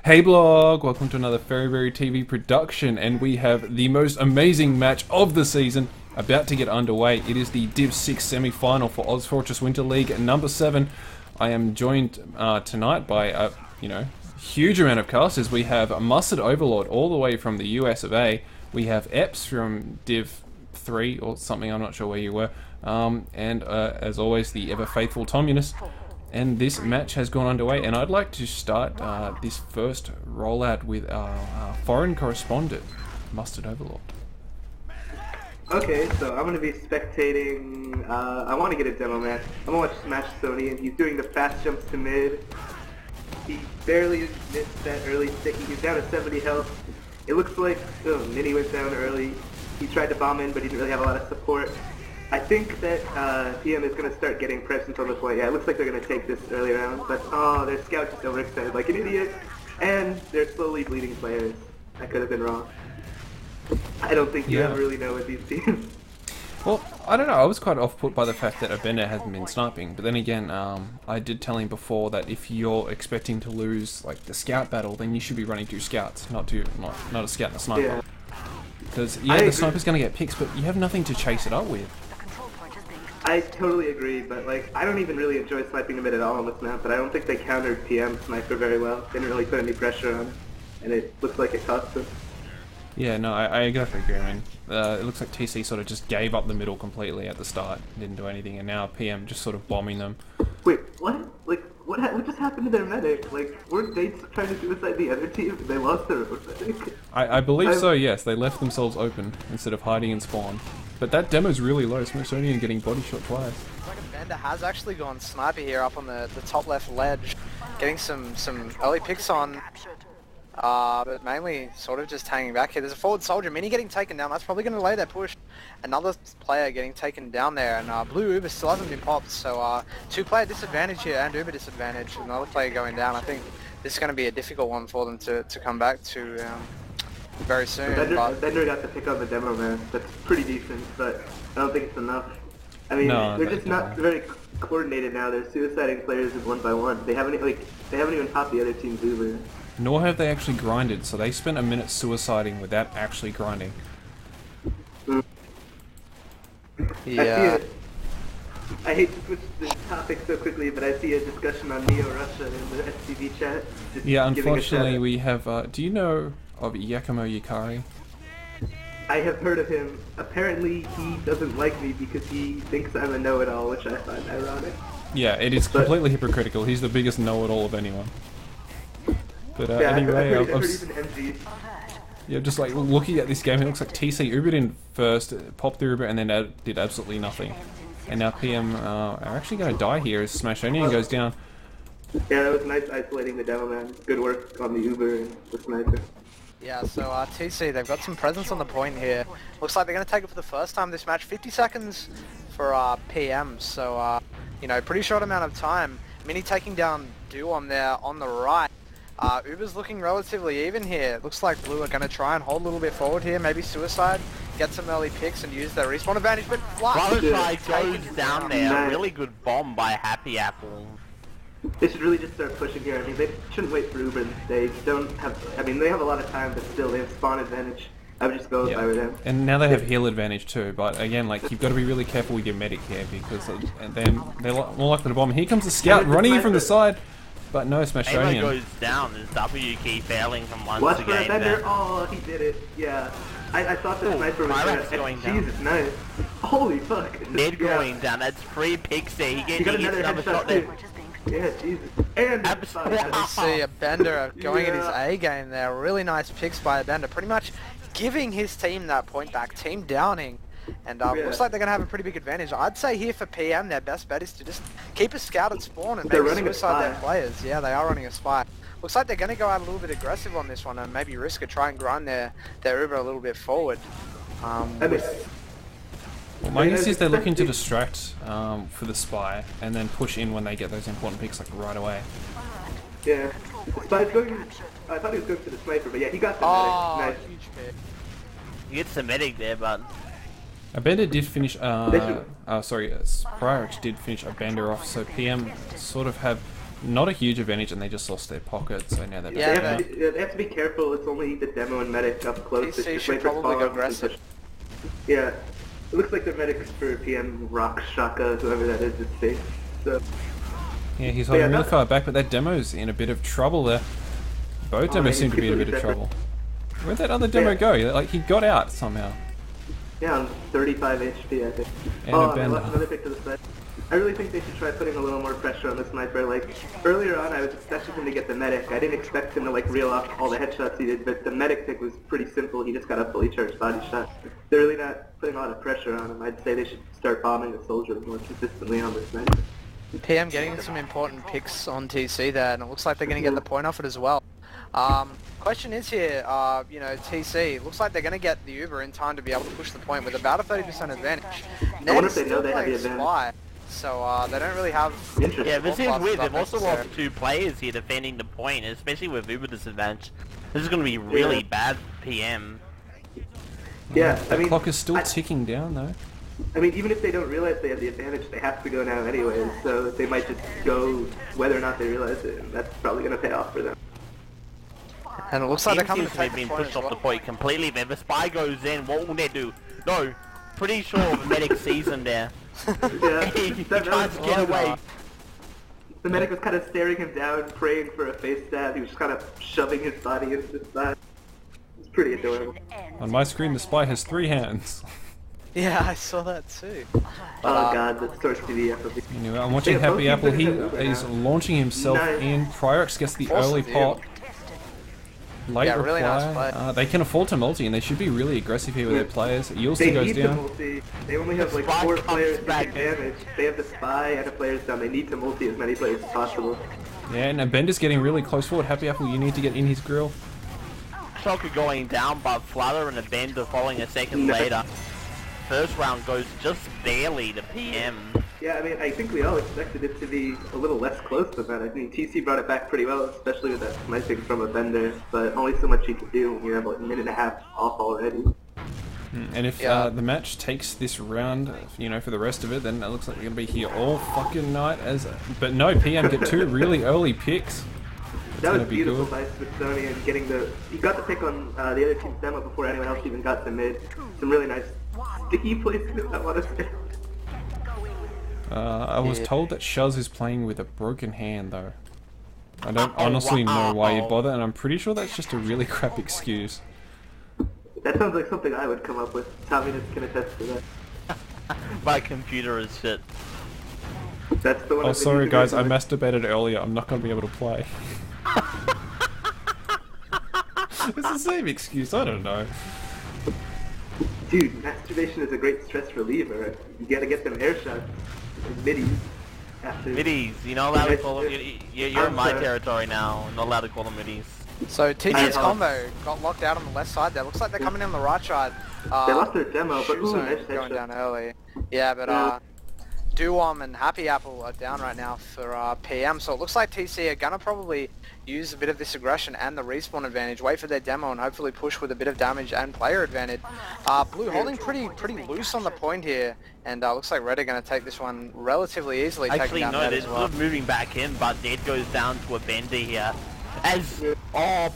Hey blog, welcome to another Very TV production, and we have the most amazing match of the season about to get underway. It is the Div6 semi-final for Oz Fortress Winter League number 7. I am joined tonight by a huge amount of casters. We have Mustard Overlord all the way from the US of A. We have Epps from Div 3 or something, I'm not sure where you were. And as always, the ever faithful Tomunus. And this match has gone underway, and I'd like to start this first rollout with our foreign correspondent, Mustard Overlord. Okay, so I'm going to be spectating, I want to get a demo match. I'm going to watch Smash Sony, and he's doing the fast jumps to mid. He barely missed that early sticky. He's down to 70 health. It looks like Mini went down early. He tried to bomb in, but he didn't really have a lot of support. I think that PM is going to start getting presence on the point. Yeah, it looks like they're going to take this early round, but their scout just overextended like an idiot, and they're slowly bleeding players. I could have been wrong. I don't think you ever really know with these teams. Well, I don't know, I was quite off-put by the fact that Abender hasn't been sniping, but then again, I did tell him before that if you're expecting to lose like the scout battle, then you should be running 2 scouts, not a scout and a sniper. Yeah. Because the sniper's going to get picks, but you have nothing to chase it up with. I totally agree, but like I don't even really enjoy sniping the mid at all on this map, but I don't think they countered PM sniper very well. They didn't really put any pressure on it, and it looks like it cost them. Yeah, no, I exactly agree. I mean, it looks like TC sort of just gave up the middle completely at the start, didn't do anything, and now PM just sort of bombing them. Wait, what? Like, what just happened to their medic? Like, weren't they trying to suicide the other team? They lost their own medic? I believe so, yes. They left themselves open instead of hiding in spawn. But that demo's really low. Smithsonian getting body shot twice. Looks like Abender has actually gone sniper here up on the top left ledge, getting some early picks on, but mainly sort of just hanging back here. There's a forward soldier, Mini getting taken down. That's probably going to lay that push. Another player getting taken down there, and Blue Uber still hasn't been popped, so 2-player disadvantage here and Uber disadvantage. Another player going down. I think this is going to be a difficult one for them to come back to very soon. Bender got to pick up the demo man. That's pretty decent, but I don't think it's enough. I mean, they're just not very coordinated now. They're suiciding players one by one. They haven't even popped the other team's Uber. Nor have they actually grinded, so they spent a minute suiciding without actually grinding. Yeah. I hate to switch the topic so quickly, but I see a discussion on Neo-Russia in the STV chat. Yeah, unfortunately we have, do you know of Yakumo Yukari? I have heard of him. Apparently he doesn't like me because he thinks I'm a know-it-all, which I find ironic. Yeah, it is completely hypocritical. He's the biggest know-it-all of anyone. But yeah, anyway, I heard even MG. Yeah, just like looking at this game, it looks like TC Ubered in first, popped the Uber, and then did absolutely nothing. And now PM are actually going to die here as Smashonian goes down. Yeah, that was nice isolating the demo man. Good work on the Uber and the sniper. Yeah, so TC, they've got some presence on the point here. Looks like they're going to take it for the first time this match. 50 seconds for PM, so, pretty short amount of time. Mini taking down Duom there on the right. Uber's looking relatively even here. Looks like Blue are going to try and hold a little bit forward here, maybe suicide, get some early picks and use their respawn advantage, but Fluttershy goes down there. Nice. Really good bomb by Happy Apple. They should really just start pushing here. I mean, they shouldn't wait for Uber. They don't have, they have a lot of time, but still they have spawn advantage. I would just go if I were them. And now they have heal advantage too, but again, like, you've got to be really careful with your medic here, because then they're more likely to bomb. Here comes the scout running in from the side. But no, Smashonian goes down. There's W key failing from once Watch again. For Abender. Oh, he did it. Yeah. I thought the sniper was going down. Jesus, nice. Holy fuck. Mid going down. That's 3 picks there. He gets another shot there. Yeah, Jesus. And we see Abender going at his A game there. Really nice picks by Abender. Pretty much giving his team that point back. Team downing. And looks like they're going to have a pretty big advantage. I'd say here for PM, their best bet is to just keep a scout at spawn and maybe suicide their players. Yeah, they are running a spy. Looks like they're going to go out a little bit aggressive on this one and maybe risk it, try and grind their Uber a little bit forward. Well, my guess is they're looking to distract for the spy and then push in when they get those important picks like right away. Yeah, the spy's going. I thought he was going for the sniper, but yeah, he got the medic. Nice. Huge pick. He gets the medic there, but Abender did finish, Priorix did finish Abender off, so PM sort of have not a huge advantage, and they just lost their pocket, so now they're Yeah, back. They have to be careful. It's only the demo and medic up close. TC Just should wait for probably go spawns and aggressive. push. Yeah, it looks like the medics for PM Rock Shaka, whoever that is safe. So Yeah, he's holding yeah, really that- far back, but that demo's in a bit of trouble there. Both demos man, seem to be in a bit of trouble. Where'd that other demo go? Like, he got out somehow. yeah, on 35 HP, I think. And oh, a I bender. lost another pick to the side. I really think they should try putting a little more pressure on the sniper. Like, earlier on I was expecting him to get the medic. I didn't expect him to, like, reel off all the headshots he did, but the medic pick was pretty simple. He just got a fully charged body shot. They're really not putting a lot of pressure on him. I'd say they should start bombing the soldier more consistently on the sniper. PM getting some important picks on TC there, and it looks like they're going to get the point off it as well. Question is here, you know, TC, looks like they're going to get the Uber in time to be able to push the point with about a 30% advantage. I wonder if they know they have the Ned's still advantage. playing Spy, so they don't really have... Interesting. Yeah, this Four seems weird. plus They've also stuff lost 2 players here defending the point, especially with Uber disadvantage. This is going to be really bad for PM. Yeah, The I mean, clock is still ticking down, though. I mean, even if they don't realize they have the advantage, they have to go now anyway, so they might just go whether or not they realize it, and that's probably going to pay off for them. And it looks like they're PM coming seems to to take have the been point pushed as off the well. point completely. If the spy goes in, what will they do? No, pretty sure the medic sees him there. Yeah, He that tries was to get away. The medic was kind of staring him down, praying for a face stab. He was just kind of shoving his body into the side. It's pretty adorable. On my screen, the spy has 3 hands. Yeah, I saw that too. Oh god, the Source TV FOV. Anyway, I'm watching Yeah, both Happy Apple. teams He are gonna move is now. launching himself Nice. in. Priox gets the Awesome early view. pot. Late Yeah, really nice reply. play. They can afford to multi, and they should be really aggressive here with their players. They Yulster goes need to down. multi. They only have like Spy 4 comes players to back. take damage. They have the spy and the players down. They need to multi as many players as possible. Yeah, and Bender's getting really close forward. Happy Apple, you need to get in his grill. Shocker going down, but Flutter and a Bender following a second later. First round goes just barely to PM. Yeah, I mean, I think we all expected it to be a little less close than that. I mean, TC brought it back pretty well, especially with that sniping from a Bender, but only so much you can do when you have like a minute and a half off already. And if Yeah. the match takes this round, you know, for the rest of it, then it looks like we're going to be here all fucking night. But no, PM get 2 really early picks. That gonna was be beautiful good. by Smithsonian getting he got the pick on the other team's demo before anyone else even got to mid. Some really nice sticky placement, I want to say. I was told that Shuz is playing with a broken hand, though. I don't honestly know why you'd bother, and I'm pretty sure that's just a really crap excuse. That sounds like something I would come up with. Tommy can attest to that. My computer is shit. That's the one. Oh, I've been sorry using guys, I recently. masturbated earlier. I'm not going to be able to play. It's the same excuse, I don't know. Dude, masturbation is a great stress reliever. You gotta get them air shots. Middies. After. Middies, you're not allowed to call them. You're in I'm my sorry. territory now. I'm not allowed to call them middies. So TC's I- combo got locked out on the left side there. Looks like they're coming in on the right side. They lost their demo, but Shoe ooh, Zone nice going headshot. down early. Yeah, but Duom and Happy Apple are down right now for PM, so it looks like TC are gonna probably use a bit of this aggression and the respawn advantage, wait for their demo and hopefully push with a bit of damage and player advantage. Blue holding pretty loose on the point here, and looks like Red are gonna take this one relatively easily, Actually, taking down no, Red they're as sort well. of moving back in, but Dead goes down to a Bender here. As,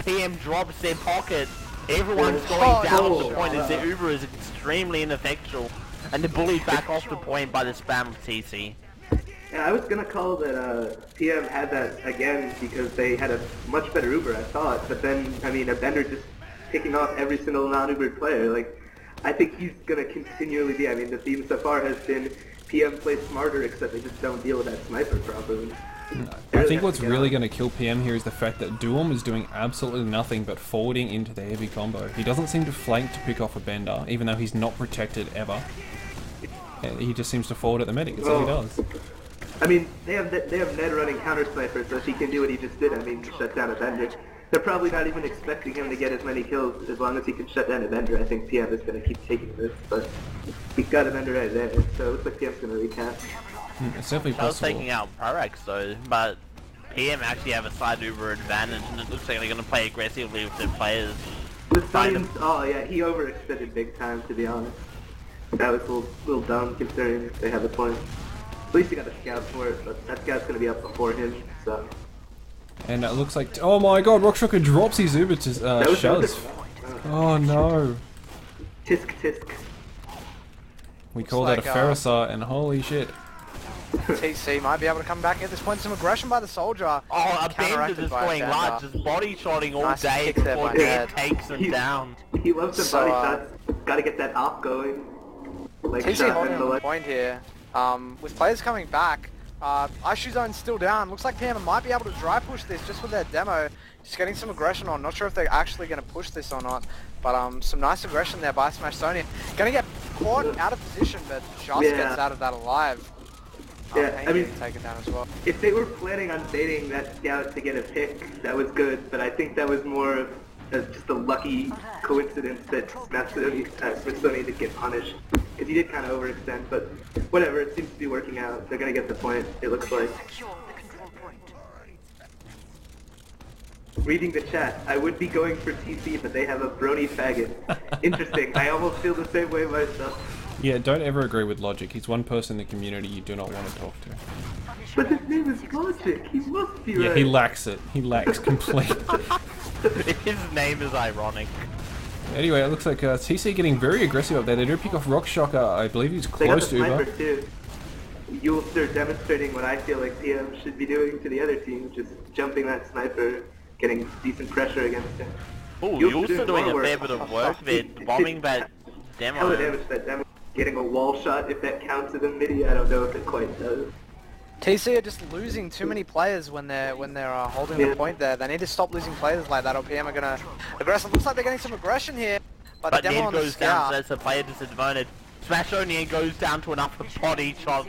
PM drops their pocket. Everyone's going down no. to the point as their Uber is extremely ineffectual. And they're bullied back off the point by the spam of TC. Yeah, I was gonna call that PM had that again because they had a much better Uber, I thought. But then, I mean, a Bender just picking off every single non-Ubered player. Like, I think he's gonna continually be. I mean, the theme so far has been PM plays smarter, except they just don't deal with that sniper properly. I think what's really going to kill PM here is the fact that Duom is doing absolutely nothing but forwarding into the heavy combo. He doesn't seem to flank to pick off a Bender, even though he's not protected ever. He just seems to forward at the medic, that's all he does. I mean, they have Ned running counter sniper, so if he can do what he just did, I mean, shut down a Bender. They're probably not even expecting him to get as many kills as long as he can shut down a Bender. I think PM is going to keep taking this, but he's got a Bender right there, so it looks like PM's going to recap. It's definitely I was possible. taking out Pyrex though, but PM actually have a side Uber advantage, and it looks like they're going to play aggressively with their players. The Science, oh yeah, he overextended big time, to be honest. That was a little dumb considering they have the point. At least he got the scout for it, but that scout's going to be up before him. So. And it looks like, oh my god, Rockshocker drops his Uber to Shuz. Oh no. Tisk tisk. We call that a Ferrisar, and holy shit. TC might be able to come back at this point. Some aggression by the soldier. Oh, a Bender just going large, just body shotting all day before Dan takes him down. He loves the body shots. Gotta get that op going. Like TC holding on the point here. With players coming back, Ishu Zone's still down. Looks like PM might be able to dry push this just with their demo. Just getting some aggression on. Not sure if they're actually going to push this or not. But some nice aggression there by Smash Sony. Gonna get caught out of position, but just gets out of that alive. Yeah, I mean, taken down as well. If they were planning on baiting that scout to get a pick, that was good. But I think that was more of just a lucky coincidence that Smash Sony did get punished. Because he did kind of overextend, but whatever, it seems to be working out. They're going to get the point, it looks like. Reading the chat, I would be going for TC, but they have a brony faggot. Interesting, I almost feel the same way myself. Yeah, don't ever agree with Logic. He's one person in the community you do not want to talk to. But his name is Logic, he must be right. Yeah, he lacks it. He lacks completely. His name is ironic. Anyway, it looks like TC getting very aggressive up there. They do pick off Rockshocker. I believe he's close to Uber. Too. You'll start demonstrating what I feel like PM should be doing to the other team, just jumping that sniper, getting decent pressure against him. Oh, you're also doing a fair bit of work there, bombing that demo. Hella damage that demo. Getting a wall shot, if that counts as a midi, I don't know if it quite does. TC are just losing too many players when they're holding the point there. They need to stop losing players like that, or PM are gonna aggress. It looks like they're getting some aggression here, but the demo on the goes down, so scout. that's a player disadvantage. Smash Only goes down to enough body shot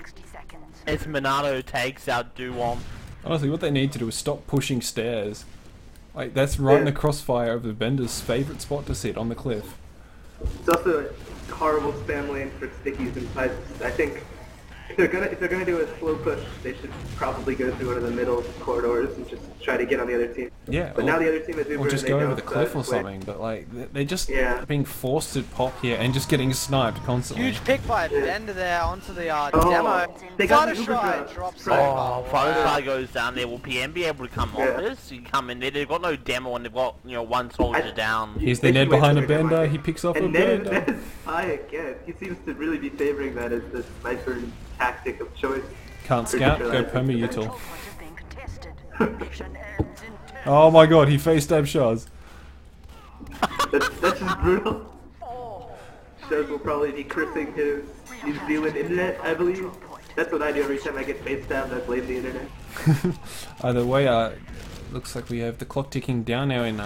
as Minato takes out Duwom. Honestly, what they need to do is stop pushing stairs. Like, that's right in the crossfire of the Bender's favourite spot to sit, on the cliff. It's also a horrible spam lane for stickies and pipes. I think if they're gonna do a slow push, they should probably go through one of the middle corridors and just try to get on the other team. Yeah. But now the other team is Uber. Or just go over the cliff or something. But like, they're just being forced to pop here and just getting sniped constantly. Huge pick by Bender there onto the demo. They got the Fluttershy drops Fluttershy goes down there. Will PM be able to come off this? You come in there. They've got no demo and they've got one soldier down. Here's the Ned behind a Bender. He picks off a Bender. Ned is high again. He seems to really be favoring that as the sniper tactic of choice. Can't scout, go perma-util. Oh my god, he face stab Shaz. That's just brutal. Shaz will probably be cursing his New Zealand internet, I believe. That's what I do every time I get face stabbed, I blame the internet. Either way, looks like we have the clock ticking down now in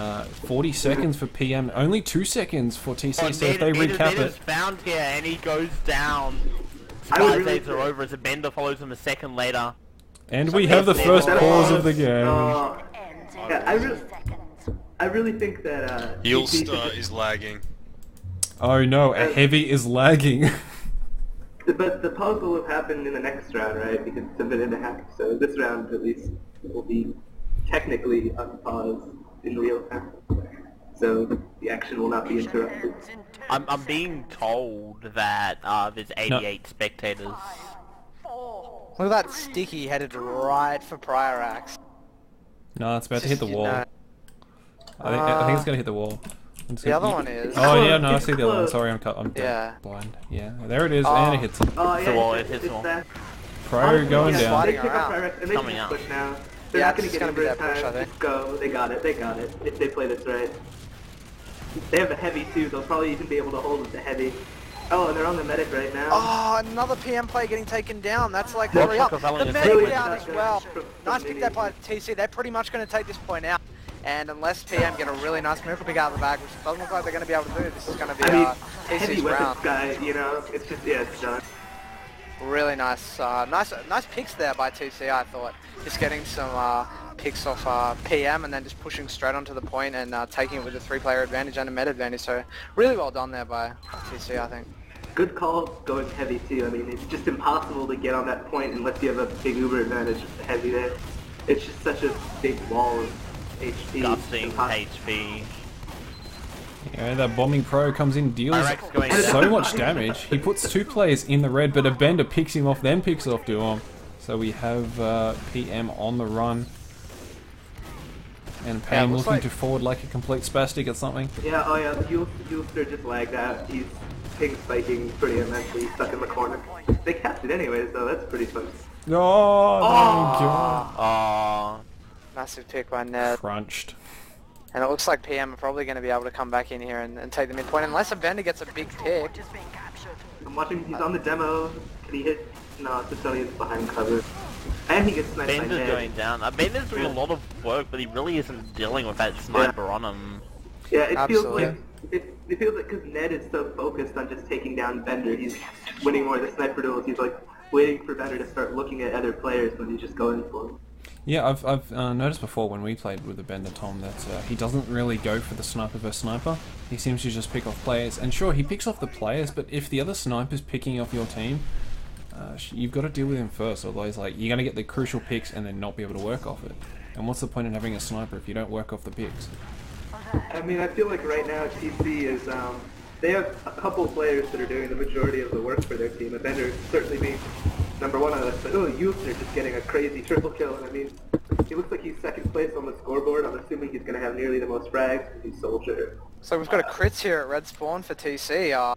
40 seconds for PM, only 2 seconds for TC, so if they recap it... is found here and he goes down. Really days are over as a Bender follows him a second later. And we have the first pause of the game. Yeah, I really think that Heelstar is lagging. Oh no, a heavy is lagging. But the pause will have happened in the next round, right? Because it's a minute and a half, so this round at least will be technically unpaused in real time. So the action will not be interrupted. I'm being told that there's 88 spectators. Look at that sticky headed right for Prior Axe. No, it's about to hit the wall. I think it's gonna hit the wall. The other one is. Oh yeah, no, I see the other one. Sorry, I'm blind. Yeah, there it is, and it hits him. Oh yeah, the wall, it hits him. Prior going down. They pick up Prior Axe, and they just push now. They're not gonna get over in time. Just go. They got it. They got it. If they play this right. They have a heavy too. They'll probably even be able to hold with the heavy. Oh, and they're on the medic right now. Oh, another PM player getting taken down. That's like hurry up. The medic down as well. Nice pick that by TC. They're pretty much going to take this point out. And unless PM get a really nice miracle pick out of the bag, which doesn't look like they're going to be able to do, this is going to be TC's round. Guy, you know, it's just it's done. Really nice, nice picks there by TC. I thought just getting some picks off PM and then just pushing straight onto the point and taking it with a 3-player advantage and a med advantage. So really well done there by TC, I think. Good call going heavy too. I mean, it's just impossible to get on that point unless you have a big Uber advantage with the heavy there. It's just such a big wall of HP. Disgusting HP. Yeah, that bombing pro comes in, deals so much damage. He puts 2 players in the red, but a Bender picks him off, then picks off Duom. So we have PM on the run. And Payne looks looking like- to forward like a complete spastic or something. Yeah, oh yeah, Ulster just lagged out. He's ping spiking pretty immensely. He's stuck in the corner. They capped it anyways, though. That's pretty fun. Oh, God. Oh, Massive pick by Ned. Crunched. And it looks like PM are probably going to be able to come back in here and take the midpoint, unless a Bender gets a big pick. I'm watching, he's on the demo. Can he hit? No, Sicilian's behind cover. And he gets sniped by Bender's Ned. going down. Bender's doing a lot of work, but he really isn't dealing with that sniper on him. Yeah, it Absolutely. feels like it feels like because Ned is so focused on just taking down Bender, he's winning more of the sniper duels. He's like waiting for Bender to start looking at other players when he's just going for him. Yeah, I've noticed before when we played with the Bender Tom that he doesn't really go for the sniper versus sniper. He seems to just pick off players, and sure, he picks off the players, but if the other sniper's picking off your team, you've got to deal with him first, otherwise like, you're going to get the crucial picks and then not be able to work off it. And what's the point in having a sniper if you don't work off the picks? I mean, I feel like right now TC is, they have a couple of players that are doing the majority of the work for their team, and Bender certainly being number one on the list, but Ulster just getting a crazy triple kill, and I mean, he looks like he's second place on the scoreboard. I'm assuming he's going to have nearly the most frags because he's Soldier. So we've got a crits here at red spawn for TC.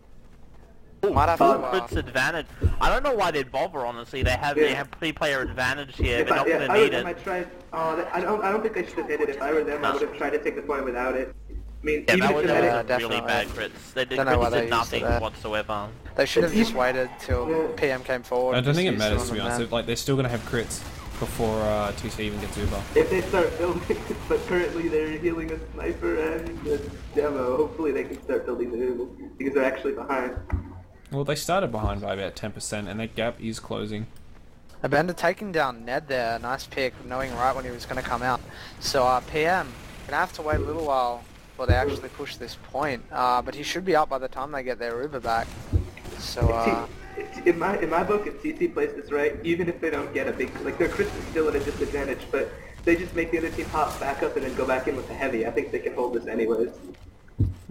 Might have to... Crits advantage. I don't know why they'd bother, honestly. They have 3-player advantage here. They're not going to I need them, it. I don't think they should have hit it. If I were them, I would have tried to take the point without it. I mean, Yeah, even that if was the medic, definitely. really bad crits. They did Don't know why crits they did used nothing it there. whatsoever. They should have just waited till PM came forward. I don't think it Just matters, used to be on honest. them Like, they're still going to have crits before TC even gets Uber. if they start building, but currently they're healing a sniper and a demo. Hopefully they can start building the noodles because they're actually behind. Well, they started behind by about 10%, and that gap is closing. A Bender taking down Ned there. Nice pick, knowing right when he was going to come out. So PM gonna have to wait a little while before they actually push this point. But he should be up by the time they get their Uber back. So In my book, if TC plays this right, even if they don't get a big, like their crits is still at a disadvantage, but they just make the other team hop back up and then go back in with the heavy. I think they can hold this anyways.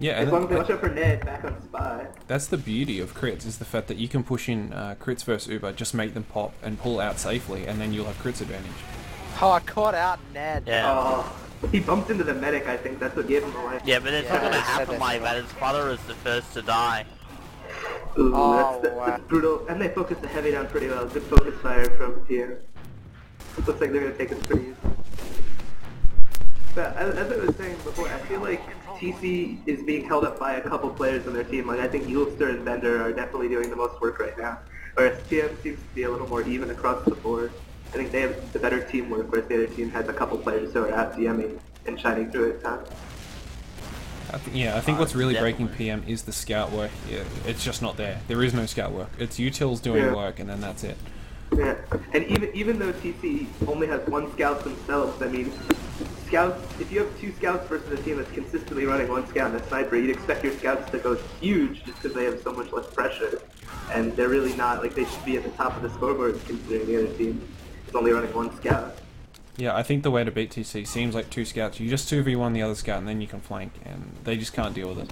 Yeah, As and long as they watch out for Ned back on Spy. that's the beauty of crits, is the fact that you can push in crits versus Uber, just make them pop and pull out safely, and then you'll have crits advantage. I caught out Ned. Yeah. Oh, he bumped into the medic, I think. That's what gave him the life. Yeah, but it's Yeah, not going to they said happen that. like that. His father is the first to die. Ooh, Oh, that's wow. brutal. And they focused the heavy down pretty well. Good focus fire from PM. Looks like they're going to take us pretty easy. But as I was saying before, I feel like TC is being held up by a couple players on their team. Like I think Ulster and Bender are definitely doing the most work right now. Whereas PM seems to be a little more even across the board. I think they have the better teamwork, whereas the other team has a couple players who are out DMing and shining through at times. I think what's really breaking PM is the scout work. Yeah, it's just not there. There is no scout work. It's utils doing Yeah. work, and then that's it. Yeah, and even though TC only has one scout themselves, I mean, scouts, if you have two scouts versus a team that's consistently running one scout and a sniper, you'd expect your scouts to go huge just because they have so much less pressure. And they're really not, like they should be at the top of the scoreboard considering the other team is only running one scout. Yeah, I think the way to beat TC seems like two scouts. You just 2v1 the other scout, and then you can flank, and they just can't deal with it.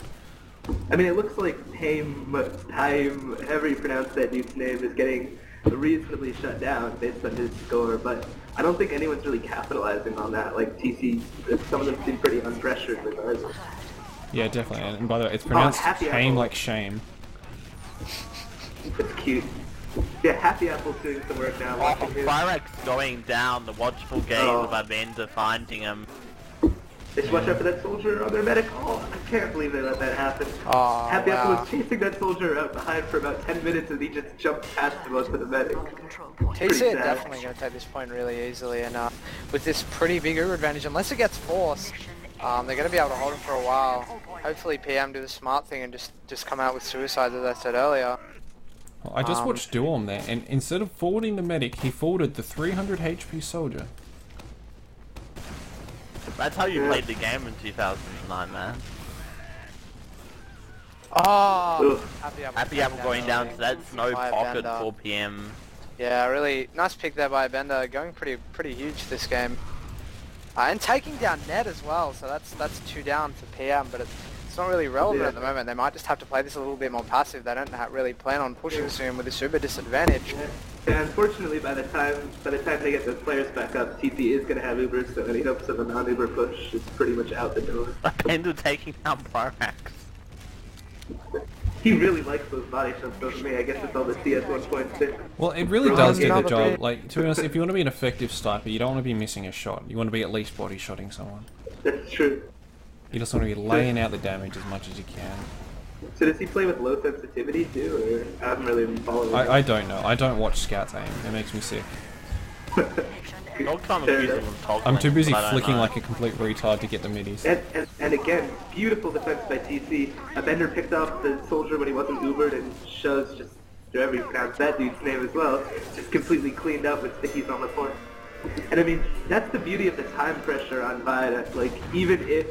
I mean, it looks like Haim, however you pronounce that dude's name, is getting reasonably shut down based on his score, but I don't think anyone's really capitalizing on that. Like TC, some of them seem pretty unpressured regardless. Yeah, definitely. And by the way, it's pronounced Happy shame Apple. like shame. It's cute. Yeah, Happy Apple's doing some work now. Oh, Watching him. Firex going down. The watchful gaze of Bender finding him. They should watch out for that soldier on their medic. Oh, I can't believe they let that happen. Oh, Happy Apple wow. was chasing that soldier out behind for about 10 minutes and he just jumped past him onto the medic. TC are Pretty sad. definitely going to take this point really easily, and with this pretty big Uber advantage, unless it gets forced, they're going to be able to hold him for a while. Hopefully PM do the smart thing and just come out with suicides, as I said earlier. Well, I just watched Duom there, and instead of forwarding the medic, he forwarded the 300 HP soldier. That's how you played the game in 2009, man. Oh, Ugh. Happy Apple going down to that snow by pocket Bender. for PM. Yeah, really nice pick there by Bender, going pretty huge this game. And taking down Ned as well, so that's 2 down for PM, but it's not really relevant at the moment. They might just have to play this a little bit more passive. They don't really plan on pushing soon with a super disadvantage. Yeah, unfortunately, by the time they get those players back up, TP is gonna have Uber, so any hopes of a non-Uber push is pretty much out the door. Bender taking down Pyrax. He really likes those body shots, doesn't he? I guess it's all the CS 1.6. Well, it really does do the job. Like, to be honest, if you want to be an effective sniper, you don't want to be missing a shot. You want to be at least body shotting someone. That's true. You just want to be laying out the damage as much as you can. So does he play with low sensitivity too, or I haven't really been following? I don't know. I don't watch Scouts aim. It makes me sick. I'm too busy flicking like a complete retard to get the middies. And again, beautiful defense by TC. A Bender picked off the soldier when he wasn't Ubered, and shows just, however you pronounce that dude's name as well, just completely cleaned up with stickies on the point. And I mean, that's the beauty of the time pressure on Viaduct. Like, even if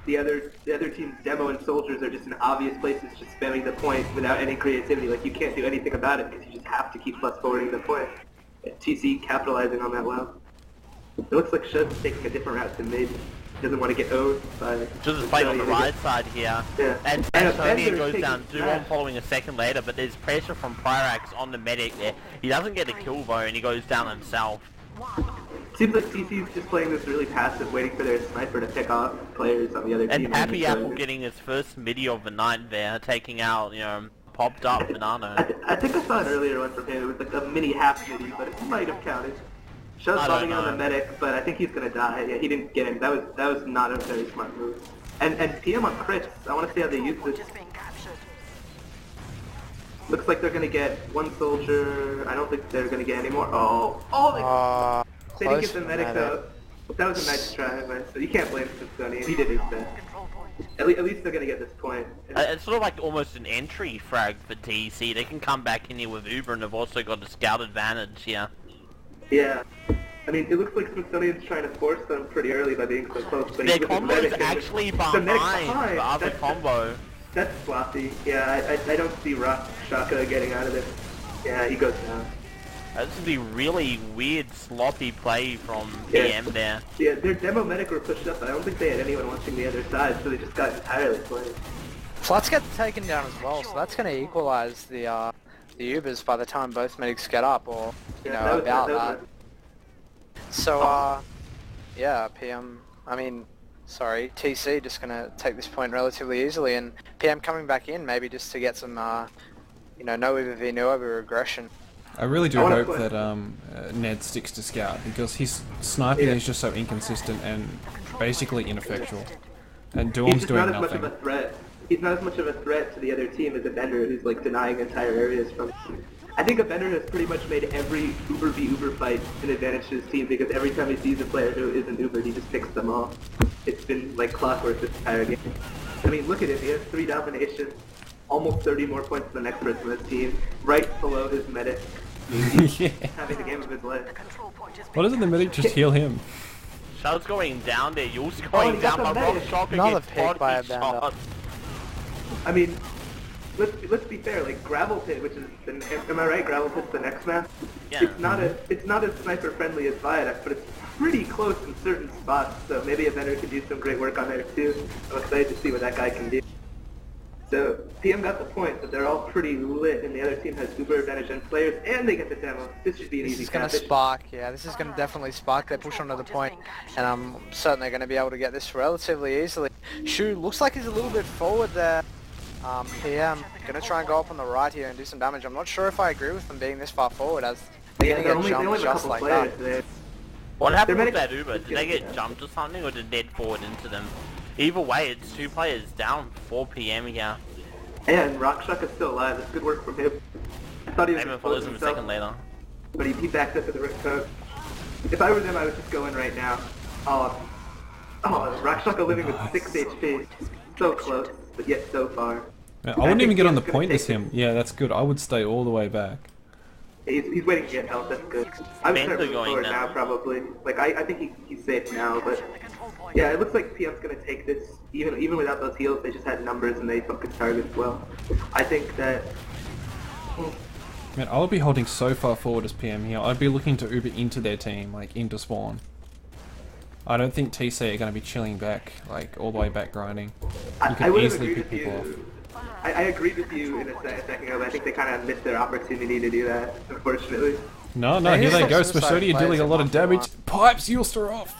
the other team's demo and soldiers are just in obvious places just spamming the point without any creativity, like you can't do anything about it because you just have to keep plus forwarding the point. TC capitalizing on that well. It looks like Shud's taking a different route than mid. Doesn't want to get owned by... Just playing on the right side here. Yeah. And Antonio goes down Duon following a second later, but there's pressure from Pyrax on the medic there. He doesn't get a kill though, and he goes down himself. Seems like TC's just playing this really passive, waiting for their sniper to pick off players on the other team. And Happy Apple getting his first midi of the night there, taking out, you know, popped up Banana. I think I saw an earlier one from him. It was like a mini half midi, but it might have counted. Show's bombing on the medic, but I think he's gonna die. Yeah, he didn't get him. That was not a very smart move. And PM on crits. I want to see how they use this. Looks like they're gonna get one soldier. I don't think they're gonna get any more. They didn't get the medic though. That was a nice try, but so you can't blame Smithsonian. He did his best. At least they're gonna get this point. It's sort of like almost an entry frag for TC. They can come back in here with Uber, and they've also got a scout advantage here. Yeah. I mean, it looks like Smithsonian's trying to force them pretty early by being so close. But their combo is actually behind the other combo. That's sloppy. Yeah, I don't see Rock Shaka getting out of it. Yeah, he goes down. This is the really weird, sloppy play from PM there. Yeah, their demo medic were pushed up, but I don't think they had anyone watching the other side, so they just got entirely played. Flats get taken down as well, so that's going to equalize the Ubers by the time both medics get up, or, you know, about that. So, yeah, TC just going to take this point relatively easily, and PM coming back in maybe just to get some, you know, no Uber v no Uber aggression. I really do hope that Ned sticks to Scout, because his sniping is just so inconsistent and basically ineffectual. And Doom's doing nothing. Much of a threat. He's not as much of a threat to the other team as a Bender who's like denying entire areas from... I think a Bender has pretty much made every Uber v Uber fight an advantage to his team, because every time he sees a player who isn't Uber, he just picks them off. It's been like clockwork this entire game. I mean, look at it, he has 3 dominations, almost 30 more points than the next person on his team, right below his medic. Yeah. Having the game of his life. Why doesn't the medic just heal him? Shell's going down there, Yule's going down, but Rock Shocker gets pick by a Bender. I mean, let's be fair. Like Gravel Pit, which is am I right? Gravel Pit's the next map. Yeah. It's not as sniper friendly as Viaduct, but it's pretty close in certain spots. So maybe a Bender could do some great work on there too. I'm excited to see what that guy can do. So PM got the point, but they're all pretty lit, and the other team has super advantage on players, and they get the demo. This should be an easy. This is going to spark, yeah. This is going to definitely spark. They push onto the point, and I'm certainly going to be able to get this relatively easily. Shu looks like he's a little bit forward there. PM going to try and go up on the right here and do some damage. I'm not sure if I agree with them being this far forward, as they're going to get jumped just like that. There. What happened with that Uber? Did they get jumped or something, or did they dead forward into them? Either way, it's 2 players down 4 PM here. And Rockshock is still alive. That's good work from him. I thought he was Damon follows him a second later. But he backed up at the right time. If I were them, I would just go in right now. Oh, Rockshock living with 6 HP. So close, but yet so far. I wouldn't even get on the point as him. Yeah, that's good. I would stay all the way back. He's waiting to get health, that's good. I would start moving forward now, probably. Like, I think he's safe now, but... Yeah, it looks like PM's gonna take this, even without those heals. They just had numbers and they focused targets well. I think that... Man, I would be holding so far forward as PM here. I'd be looking to Uber into their team, like into spawn. I don't think TC are going to be chilling back, like all the way back grinding. You can easily pick people off. I agreed with you in a second ago, but I think they kind of missed their opportunity to do that, unfortunately. No, here he's they got go. suicide Smashodia dealing a lot of plays in damage. Pipes Yulster off.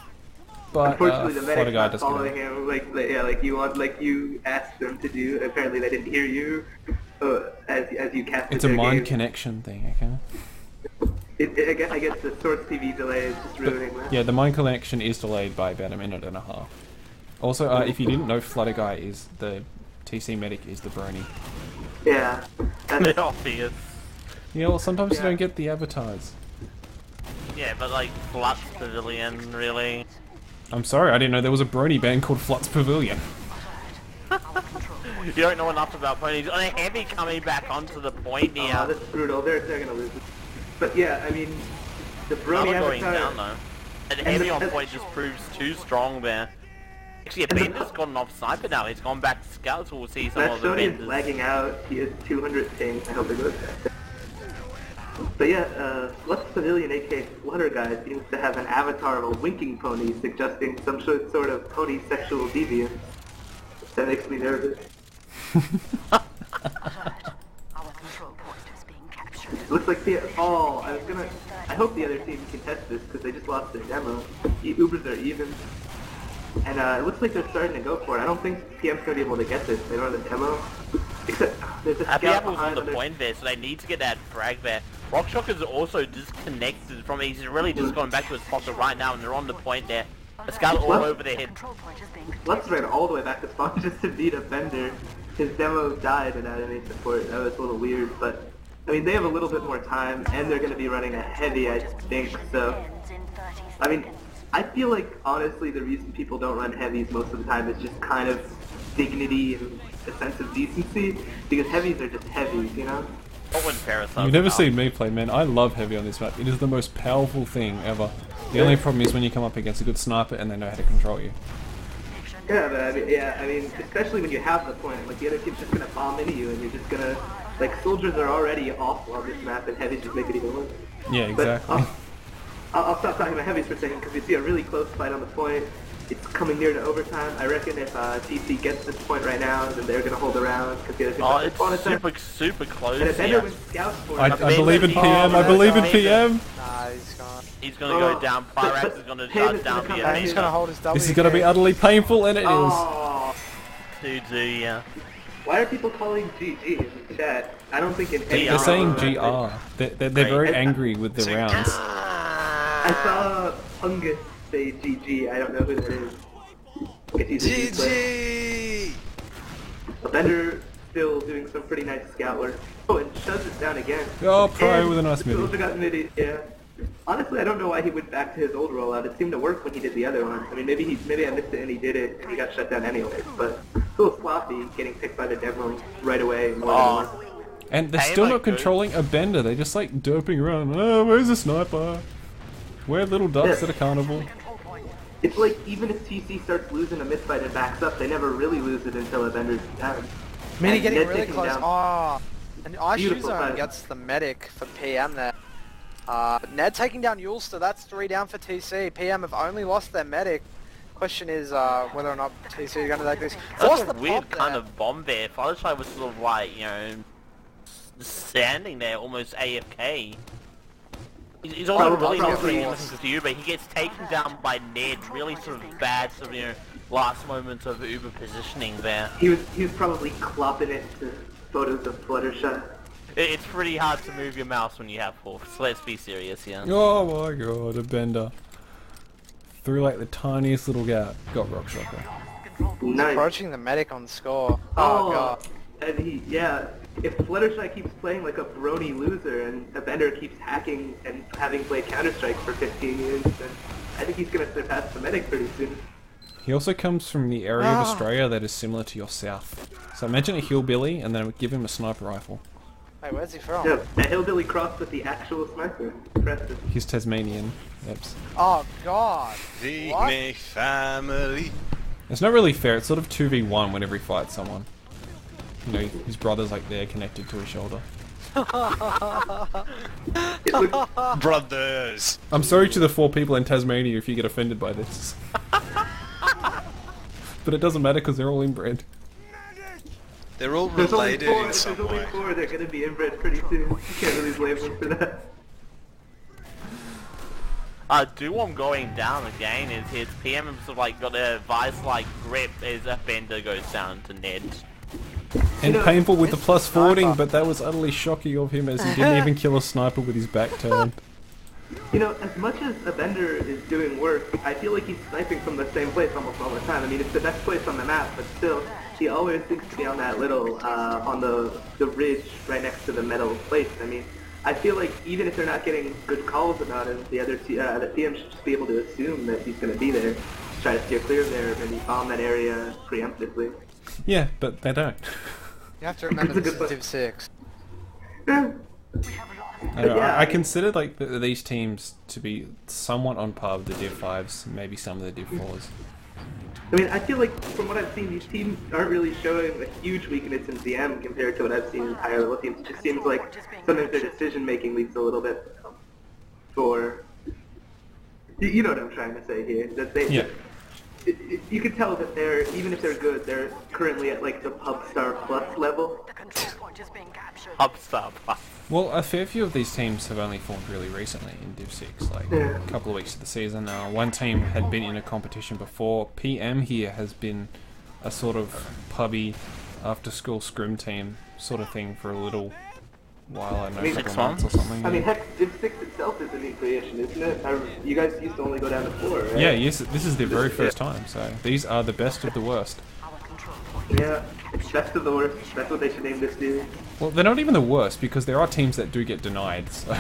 But Unfortunately, the Flutter medic's Guy not does following him like you asked them to do. Apparently, they didn't hear you as you casted It's a their mind game. connection thing, okay? I guess the Source TV delay is just ruining that. Yeah, the mind connection is delayed by about a minute and a half. Also, if you didn't know, Flutter Guy is the TC medic is the Brony. Yeah. That's, Obvious. Yeah, well, sometimes you Yeah. don't get the avatars. Yeah, but like Flux Pavilion, really. I'm sorry, I didn't know there was a Brony band called Flux Pavilion. You don't know enough about ponies. On a heavy coming back onto the point here. oh, that's brutal. They're gonna lose it. But yeah, I mean, the Brony Another going avatar. down though. And heavy on point just proves too strong there. Actually, a Bender's got an off sniper now. He's gone back to scout, so we'll see some of the Sony is Benders. lagging out. He has 200 ping. I hope it goes back. But yeah, Flux Pavilion, aka Flutter Guy, seems to have an avatar of a winking pony, suggesting some sort of pony sexual deviance. That makes me nervous. Our control point is being captured. It looks like I hope the other team can test this because they just lost their demo. Ubers are even. And it looks like they're starting to go for it. I don't think PM's going to be able to get this. They don't have the demo. Except there's a Happy scout Apple's on behind the them. point there, so they need to get that frag there. Rockshocker's also disconnected from it. He's really just gone back to his pocket right now, and they're on the point there. A scout all over their head. Control point is being Lux ran all the way back to spawn just to beat a Bender. His demo died without any support. That was a little weird, but I mean they have a little bit more time, and they're going to be running a heavy, I think. So, ends in 30 seconds. I mean, I feel like honestly the reason people don't run heavies most of the time is just kind of dignity and a sense of decency, because heavies are just heavies, you know? You've never seen me play, man. I love heavy on this map. It is the most powerful thing ever. The only problem is when you come up against a good sniper and they know how to control you. Yeah, but I mean, especially when you have the point, like the other team's just gonna bomb into you, and you're just gonna, like, soldiers are already awful on this map, and heavies just make it even worse. Yeah, But exactly. I'll stop talking about heavies for a second because we see a really close fight on the point. It's coming near to overtime. I reckon if TC gets this point right now, then they're gonna hold around because the other team's gonna spawn attack. It's super close. And if Bender Yeah. was scout for I it, believe in PM, I believe in PM! Nah, he's gone. He's gonna go down. Pyrax is gonna Payne charge is down gonna come the back. He's gonna hold his W. This is gonna be utterly painful, and it is. oh, 2-2, yeah. why are people calling GG in the chat? I don't think in any They're saying round- GR. They're very angry with the rounds. I saw Fungus say GG. I don't know who that is. GG! Bender still doing some pretty nice scout work. Oh, and shuts it down again. Oh, Pro And with a nice midi. also got midi, yeah. Honestly, I don't know why he went back to his old rollout. It seemed to work when he did the other one. I mean, maybe I missed it and he did it and he got shut down anyways. But it's a little sloppy getting picked by the demo right away. More than once. And they're Hey, still like, not controlling a Bender. They're just like doping around. Oh, where's the sniper? We're little ducks at a carnival. It's like even if TC starts losing a mid-fight and backs up, they never really lose it until a Bender's down. Mini And getting Ned really taking close. down- Oh, and Ice Beautiful Zone fight. gets the medic for PM there. Ned taking down Yulster, that's 3 down for TC. PM have only lost their medic. Question is whether or not TC are going to take this. Force That's a the weird pop kind there. of bomb there. Fluttershy was sort of like, standing there almost AFK. He's also really not probably. doing anything to Uber. He gets taken down by Ned. Really sort of bad, sort of, last moments of Uber positioning there. He was probably clopping it to photos of Fluttershy. It's pretty hard to move your mouse when you have four, so let's be serious, yeah. Oh my god, a Bender. Through like the tiniest little gap. Got Rock Shocker. Nice. Approaching the medic on score. Oh, Oh god. and if Fluttershy keeps playing like a Brony loser and a Bender keeps hacking and having played Counter-Strike for 15 years, then I think he's going to surpass the medic pretty soon. He also comes from the area of Australia that is similar to your south. So imagine a hillbilly and then give him a sniper rifle. Hey, where's he from? No, a hillbilly crossed with the actual sniper. Impressive. He's Tasmanian. Yep. Oh god. The What? me family. It's not really fair. It's sort of 2v1 whenever he fights someone. You know, his brother's like there connected to his shoulder. It looks, Brothers. I'm sorry to the 4 people in Tasmania if you get offended by this. But it doesn't matter because they're all inbred. They're all there's only related 4, in some there's only way. 4, they're going to be inbred pretty soon. You can't really blame them for that. Duom going down again is his PM sort of like got a vice-like grip as Bender goes down to Ned. And painful with the Mr. plus 14, Sniper. but that was utterly shocking of him as he didn't even kill a sniper with his back turned. You know, as much as a Bender is doing work, I feel like he's sniping from the same place almost all the time. I mean, it's the best place on the map, but still, he always seems to be on that little, on the ridge right next to the metal place. I mean, I feel like even if they're not getting good calls about him, the PM should just be able to assume that he's going to be there, try to steer clear of there, maybe bomb that area preemptively. Yeah, but they don't. You have to remember It's a this good is Div 6. I consider like these teams to be somewhat on par with the Div 5s, maybe some of the Div 4s. I mean, I feel like from what I've seen, these teams aren't really showing a huge weakness in CM compared to what I've seen in higher level teams. It just seems like sometimes their decision making leads a little bit for. You know what I'm trying to say here? That they, Yeah. you can tell that they're, even if they're good, they're currently at like the pub star plus level. The control point is being captured. Upstar plus. Well, a fair few of these teams have only formed really recently in Div 6, like Yeah. a couple of weeks of the season. One team had been in a competition before. PM here has been a sort of pubby after-school scrim team sort of thing for a little while, I don't know, a couple of months or something. I mean, Yeah, heck, Div 6 itself is a new creation, isn't it? You guys used to only go down to 4, right? yeah, yes, this is their very first time, so these are the best of the worst. Our control point. Yeah, best of the worst. That's what they should name this dude. Well, they're not even the worst, because there are teams that do get denied, so...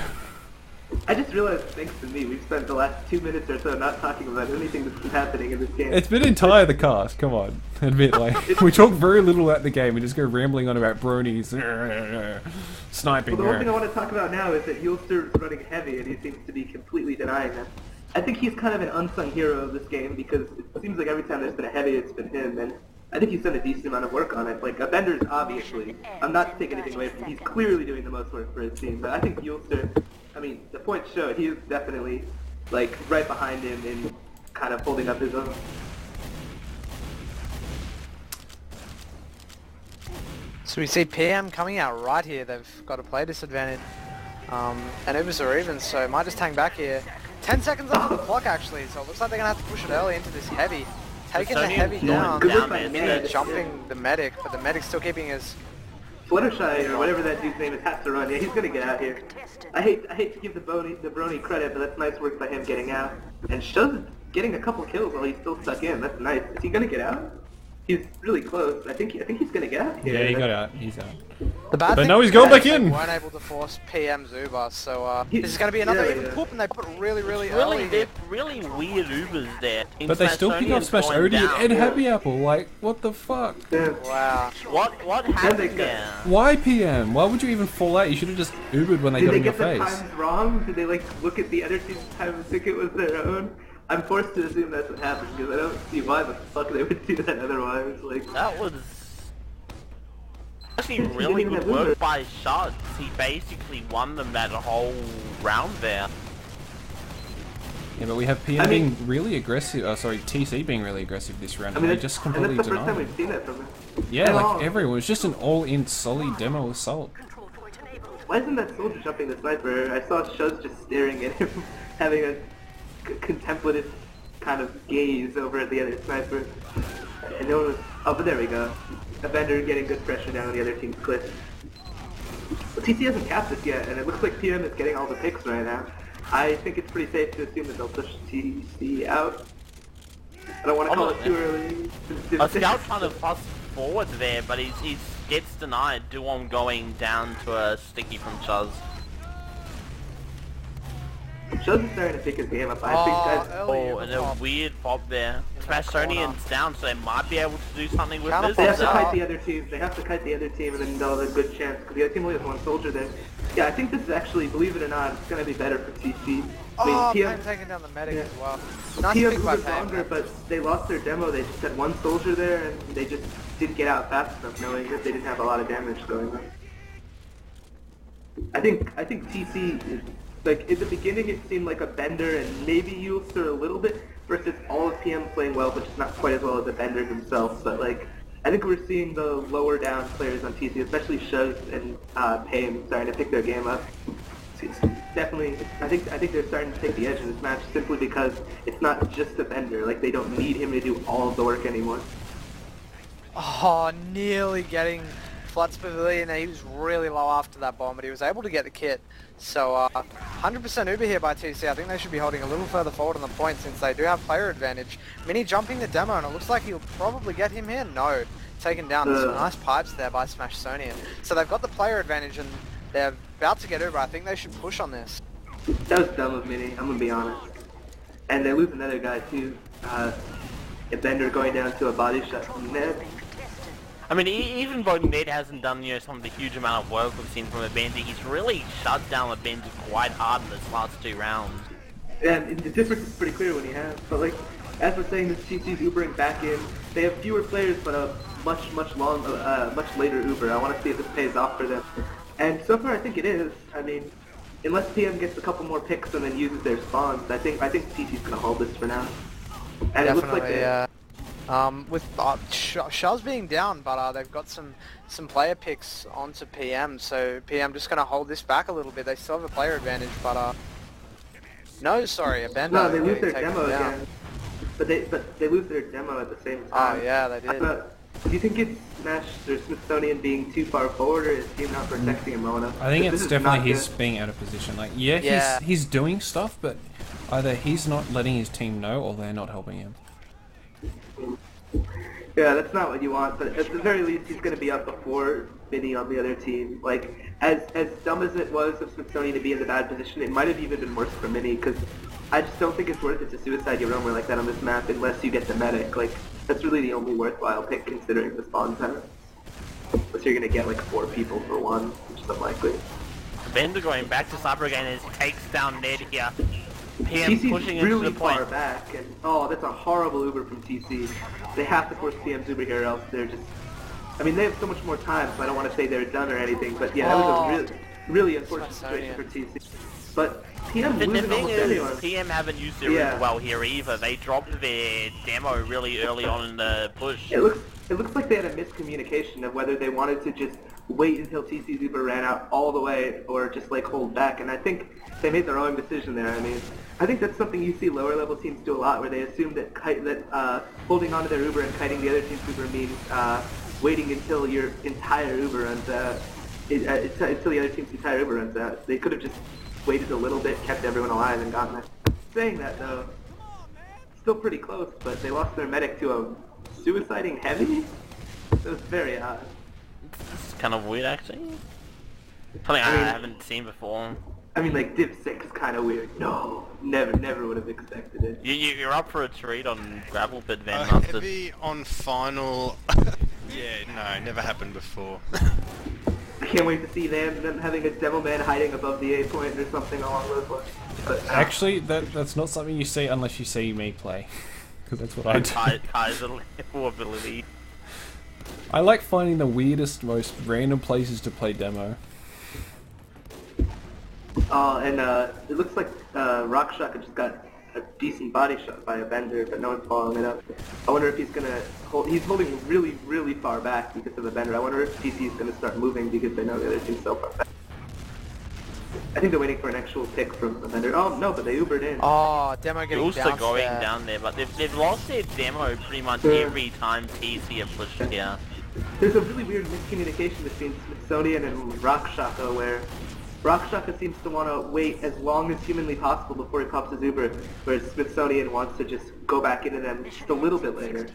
I just realized, thanks to me, we've spent the last 2 minutes or so not talking about anything that's been happening in this game. It's been entire the cast, come on. Admit, like, we talk very little at the game, we just go rambling on about bronies, sniping. Well, the one thing I want to talk about now is that Yulster is running heavy and he seems to be completely denying them. I think he's kind of an unsung hero of this game because it seems like every time there's been a heavy, it's been him, and I think he's done a decent amount of work on it. Like, Bender's obviously, I'm not taking anything away from him, he's clearly doing the most work for his team, but I think Yulster, I mean, the points show he is definitely, like, right behind him in kind of holding up his own. So we see PM coming out right here. They've got a play disadvantage. And Ubers are even, so might just hang back here. 10 seconds left on the clock actually, so it looks like they're going to have to push it early into this heavy. Taking the heavy down, Good work by and Ned. they're jumping the medic, but the medic's still keeping his... Fluttershy, or whatever that dude's name is, has to run. Yeah, he's gonna get out here. I hate to give the Brony credit, but that's nice work by him getting out. And Shuz getting a couple kills while he's still stuck in. That's nice. Is he gonna get out? He's really close. I think he's gonna get out here. Yeah, he got out, he's out. The bad But thing now he's is going back they in. weren't able to force PM's Uber, so this is going to be another even poop, and they put it really Really, early they're here. really weird Ubers there. But they still pick up Smash Odie and Ed Happy Apple, like, what the fuck? Yeah. Wow. What happened there? Why PM? Why would you even fall out? You should have just Ubered when they Did got they in your get the face. times wrong? Did they like look at the other team's time and think it was their own? I'm forced to assume that's what happened because I don't see why the fuck they would do that otherwise. Like, That was actually He really didn't good have Uber. work by Shuz. He basically won them that whole round there. Yeah, but we have PM I mean- being really aggressive, TC being really aggressive this round, I and mean, they just and completely that's the first time denied. we've seen it from him. Yeah, At like all. everyone, it's just an all-in solid demo assault. Control point enabled. Why isn't that soldier jumping the sniper? I saw Shuz just staring at him, having a contemplative kind of gaze over at the other sniper. And no one was... Oh, but there we go. A Bender getting good pressure down on the other team's cliff. But TC hasn't capped this yet, and it looks like PM is getting all the picks right now. I think it's pretty safe to assume that they'll push TC out. I don't want to call it too early. A scout trying to fuss forward there, but he gets denied. Duom going down to a sticky from Shuz. Shuz is starting to pick his game up. I think that's... early Oh, in and the a top. weird pop there. Smashonian's down, so they might be able to do something with Counter this. They have to Yeah. kite the other team. They have to kite the other team, and then they'll have a good chance because the other team only has one soldier there. Yeah, I think this is actually, believe it or not, it's going to be better for TC. I mean, Oh, PM, PM taking down the medic Yeah. as well. Nice PM pick by moved longer, PM. but they lost their demo. They just had one soldier there, and they just didn't get out fast enough, knowing that they didn't have a lot of damage going on. I think TC is, like, in the beginning it seemed like a Bender and maybe Yulster a little bit, versus all of PM playing well, but just not quite as well as the Bender themselves. But, like, I think we're seeing the lower down players on TC, especially Shuz and Payne, starting to pick their game up. Excuse me. definitely. I think they're starting to take the edge in this match simply because it's not just a Bender. Like they don't need him to do all of the work anymore. Oh, nearly getting Flut's Pavilion. He was really low after that bomb, but he was able to get the kit. So 100% Uber here by TC. I think they should be holding a little further forward on the point since they do have player advantage. Mini jumping the demo, and it looks like he'll probably get him here. No, taken down. Some nice pipes there by Smashsonian. So they've got the player advantage, and they're about to get Uber. I think they should push on this. That was dumb of Mini, I'm gonna be honest. And they lose another guy too. A Bender going down to a body shot from Ned. I mean, even though Ned hasn't done, you know, some of the huge amount of work we've seen from a Bender, he's really shut down a Bender quite hard in this last 2 rounds. And the difference is pretty clear when he has. But like, as we're saying, this TC's Ubering back in. They have fewer players, but a much later Uber. I want to see if this pays off for them. And so far, I think it is. I mean, unless PM gets a couple more picks and then uses their spawns, I think TC's gonna hold this for now. And it looks like they. With Shell's being down, but they've got some player picks onto PM, so PM just gonna hold this back a little bit. They still have a player advantage, but no, sorry, a Bender. No, they lose their demo again. But they lose their demo at the same time. Oh yeah, they did. Do you think it's Smash or Smithsonian being too far forward, or is team not protecting him well enough? I think it's definitely his being out of position. Like, he's doing stuff, but either he's not letting his team know, or they're not helping him. Yeah, that's not what you want, but at the very least, he's going to be up before Vinny on the other team. Like, as dumb as it was of Smithsonian to be in the bad position, it might have even been worse for Minnie, because I just don't think it's worth it to suicide your roamer like that on this map unless you get the medic. Like, that's really the only worthwhile pick considering the spawn time. Unless you're going to get like 4 people for 1, which is unlikely. Bender going back to sniper again as he takes down Ned here. PM TC's pushing really into the point. far back, and oh, that's a horrible Uber from TC. They have to force PM's Uber here, or else they're just. I mean, they have so much more time, so I don't want to say they're done or anything. But yeah, that was a really unfortunate situation for TC. But PM The losing thing almost is, anyone. PM haven't used their Uber well here either. They dropped their demo really early on in the push. It looks like they had a miscommunication of whether they wanted to just wait until TC's Uber ran out all the way, or just like hold back. And I think they made the wrong decision there. I mean, I think that's something you see lower level teams do a lot, where they assume that holding onto their Uber and kiting the other team's Uber means waiting until your entire Uber runs out, until the other team's entire Uber runs out. They could have just waited a little bit, kept everyone alive, and gotten it. Saying that though, still pretty close, but they lost their medic to a suiciding heavy? It was very odd. It's kind of weird actually. Something I haven't seen before. I mean, like, Div6 kind of weird. No, never would have expected it. You're up for a treat on Gravel Pit Van Mustard. Heavy on final. Yeah, no, never happened before. I can't wait to see them having a demo man hiding above the A point or something along those lines. But, Actually, that's not something you see unless you see me play. Because that's what I do. Kai's level ability. I like finding the weirdest, most random places to play demo. And it looks like Rockshot just got a decent body shot by a Bender, but no one's following it up. I wonder if he's gonna hold. He's holding really far back because of the Bender. I wonder if TC is gonna start moving because they know the other team's so far back. I think they're waiting for an actual pick from the Bender. Oh no, but they Ubered in. Oh, demo getting They're also bounced going there. down there, but they've lost their demo pretty much every time TC have pushed here. There's a really weird miscommunication between Smithsonian and Rockshaka where Rockshaka seems to want to wait as long as humanly possible before he pops his Uber, whereas Smithsonian wants to just go back into them just a little bit later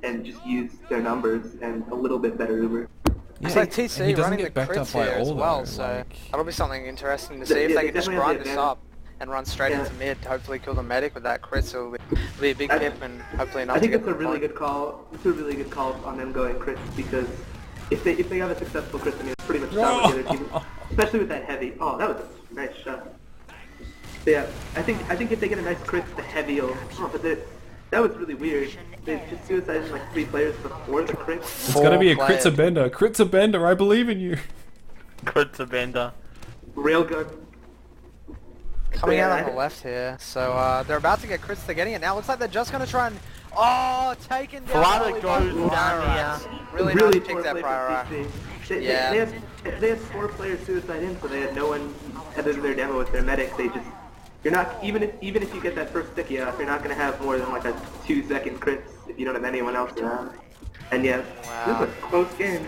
and just use their numbers and a little bit better Uber. Yeah, It's like he TC doesn't running the get backed up crits by here as all, well, though, so like- that'll be something interesting to see if Yeah, they they can just definitely have grind the this advantage. up and run straight into mid, hopefully kill the medic with that crit, so it'll be a big I- pip and hopefully enough I think to it's get a the really point. good call. It's a really good call on them going crits because if they have a successful crit, then it's pretty much done with the other team. Especially with that heavy. Oh, that was a nice shot. But yeah, I think if they get a nice crit, the heavy will. Oh, but that was really weird. They just suicided like 3 players before the crit. It's gonna be a Crit's a Bender. Crit's a Bender, I believe in you. Good to Bender. Railgun. Coming out Yeah, on the left here, so they're about to get crits, they're getting it now. Looks like they're just going to try and... Oh, taken down. Flata early goes by down Prior here. Really nice pick poor there, play Prior. from TC. Yeah. They had 4 players suicide in, so they had no one competitive in their demo with their medic, they just you're not even if you get that first sticky off, you're not gonna have more than like a 2-second crits if you don't have anyone else around. And yeah, this is a close game.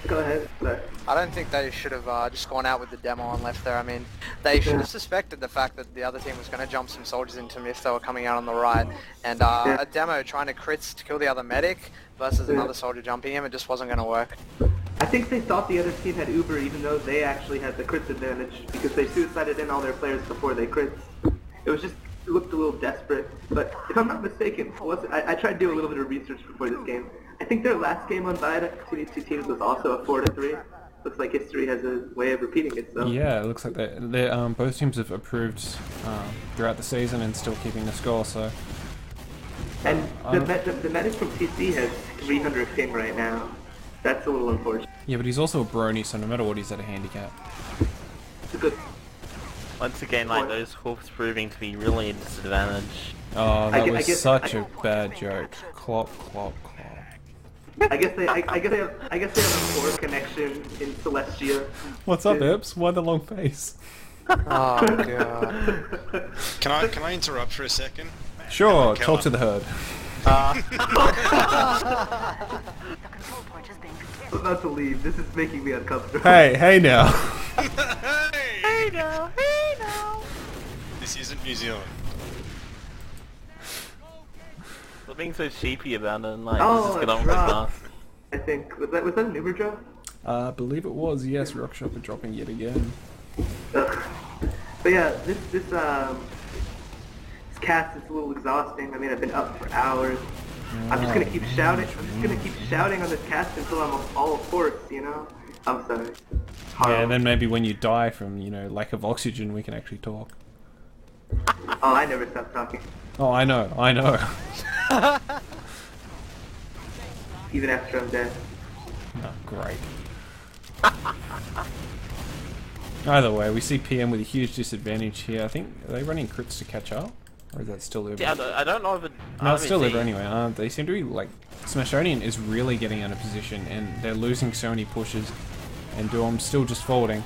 Go ahead. Sorry. I don't think they should have just gone out with the demo and left there. I mean, they should have suspected the fact that the other team was going to jump some soldiers into him if they were coming out on the right. And a demo trying to crits to kill the other medic versus another soldier jumping him, it just wasn't going to work. I think they thought the other team had Uber even though they actually had the crits advantage because they suicided in all their players before they crits. It looked a little desperate, but if I'm not mistaken, I tried to do a little bit of research before this game. I think their last game on Viaduct between these two teams was also a 4-3. Looks like history has a way of repeating itself. Yeah, it looks like they both teams have improved throughout the season and still keeping the score. So. And the medic from TC has 300 ping right now. That's a little unfortunate. Yeah, but he's also a brony, so no matter what, he's at a handicap. It's a good. Once again, like those hooks proving to be really a disadvantage. Oh, that was such a bad joke. Clop, clop, clop. I guess they have a poor connection in Celestia. What's up, Eps? Why the long face? Oh god. Can I interrupt for a second? Sure, talk to the herd. The control point is being contested. I'm about to leave. This is making me uncomfortable. Hey now. Hey now. This isn't New Zealand. Stop being so sheepy about it and like, Oh, just get on with drop. stuff. I think was that an Uber drop? I believe it was. Yes, Rockshop are dropping yet again. Ugh. But yeah, this cast is a little exhausting. I mean, I've been up for hours. I'm just gonna keep shouting. I'm just gonna keep shouting on this cast until I'm all forced. You know. I'm sorry. Yeah, and then maybe when you die from lack of oxygen, we can actually talk. Oh, I never stop talking. Oh, I know. Even after I'm dead. Oh, great. Either way, we see PM with a huge disadvantage here. I think, are they running crits to catch up? Or is that still Uber? Yeah, I don't know if it... No, it's still Uber anyway. They seem to be, like... Smashonian is really getting out of position, and they're losing so many pushes. And Duom's still just forwarding.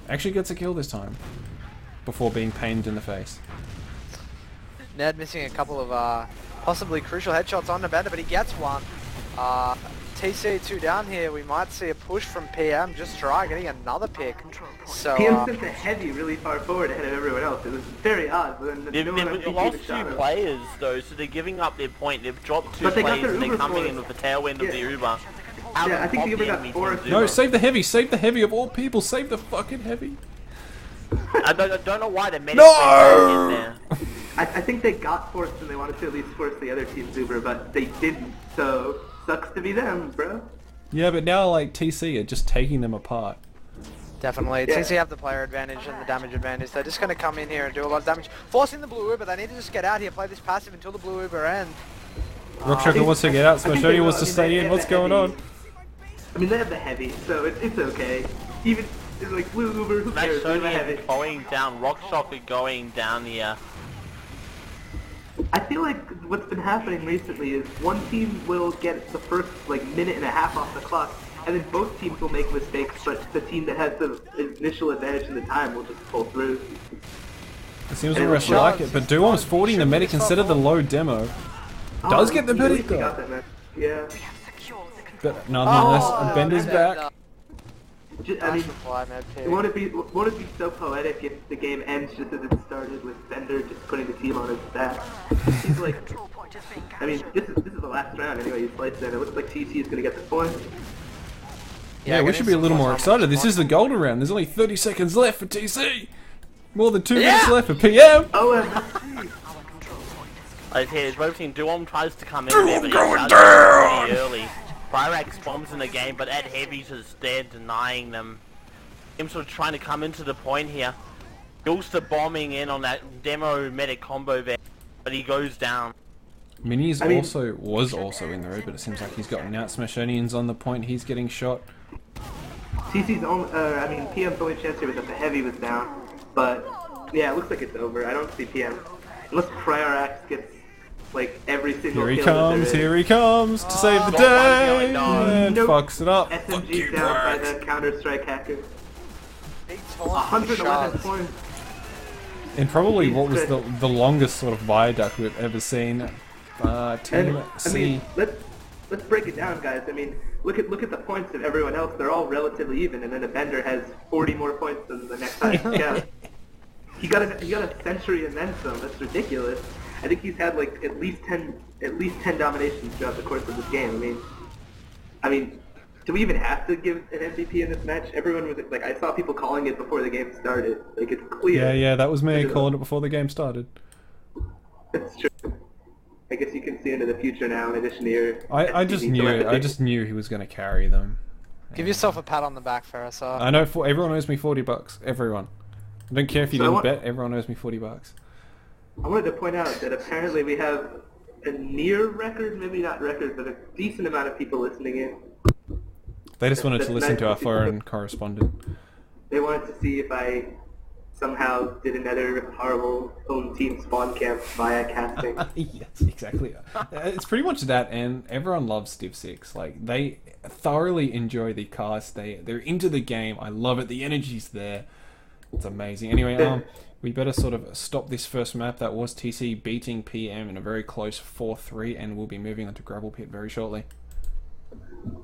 Actually gets a kill this time. Before being pained in the face. Ned missing a couple of possibly crucial headshots on the bender, but he gets one. TC2 down here, we might see a push from PM, just try getting another pick. So, PM sent the heavy really far forward ahead of everyone else. It was very odd. But then They've lost 2 players though, so they're giving up their point. They've dropped 2 players and they're coming in with the tailwind of the Uber. Yeah, I think the Uber got 4. No, save the heavy of all people, save the fucking heavy. I don't know why the medics No! in there. I think they got forced and they wanted to at least force the other team's Uber, but they didn't, so sucks to be them, bro. Yeah, but now, like, TC are just taking them apart. definitely. Yeah. TC have the player advantage and the damage advantage. They're just going to come in here and do a lot of damage. Forcing the blue Uber, they need to just get out here, play this passive until the blue Uber ends. Rockshocker wants to get out, Smashoni wants to stay in, what's going on? I mean, they have the heavy, so it's okay. Even, like, blue Uber, who cares? They have the heavy. Sony going down, Rockshocker going down here. I feel like what's been happening recently is one team will get the first like minute and a half off the clock, and then both teams will make mistakes, but the team that has the initial advantage in the time will just pull through. It seems almost like it, but Duom's 40 the medic instead of the low demo. Does get the medic though. Yeah. But nonetheless, Bender's back. I mean, won't it be so poetic if the game ends just as it started with Bender just putting the team on his back? He's like, I mean, this is the last round anyway. He sliced in. It looks like TC is gonna get the point. Yeah, we should be a little more excited. This is the golden round. There's only 30 seconds left for TC. More than 2 minutes left for PM. OWL7. I said, both team Duom tries to come in there, but he does pretty early. Pyrax bombs in the game, but Ed Heavy's just there denying them. Him sort of trying to come into the point here. Gilster bombing in on that demo medic combo there, but he goes down. Mini's was also in the road, but it seems like he's gotten out. Smashonian's on the point, he's getting shot. TC's only, PM's only chance here was that the heavy was down, but yeah, it looks like it's over. I don't see PM unless Pyrax gets like every single kill. Here he comes to save the day, and fucks it up. SMG's down by the Counter-Strike hacker. Big taunt. 111 points. And probably what was the longest sort of viaduct we've ever seen. Team And, C. I mean, let's break it down, guys. I mean, look at the points of everyone else. They're all relatively even, and then a Bender has 40 more points than the next highest scout. He got a century and then some. That's ridiculous. I think he's had like at least 10 dominations throughout the course of this game. I mean, do we even have to give an MVP in this match? Everyone was like, I saw people calling it before the game started. Like, it's clear. Yeah, that was me calling it before the game started. That's true. I guess you can see into the future now, in addition to your. I just knew he was going to carry them. Give yourself a pat on the back, Ferris. I know everyone owes me $40. Everyone. I don't care if you didn't bet. Everyone owes me $40. I wanted to point out that apparently we have a near record, maybe not record, but a decent amount of people listening in. They just wanted to listen to our foreign correspondent. They wanted to see if I somehow did another horrible home team spawn camp via casting. Yes, exactly. It's pretty much that, and everyone loves Div6. Like, they thoroughly enjoy the cast. They're into the game. I love it. The energy's there. It's amazing. Anyway, we better sort of stop this first map. That was TC beating PM in a very close 4-3, and we'll be moving on to Gravel Pit very shortly.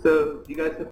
So, you guys have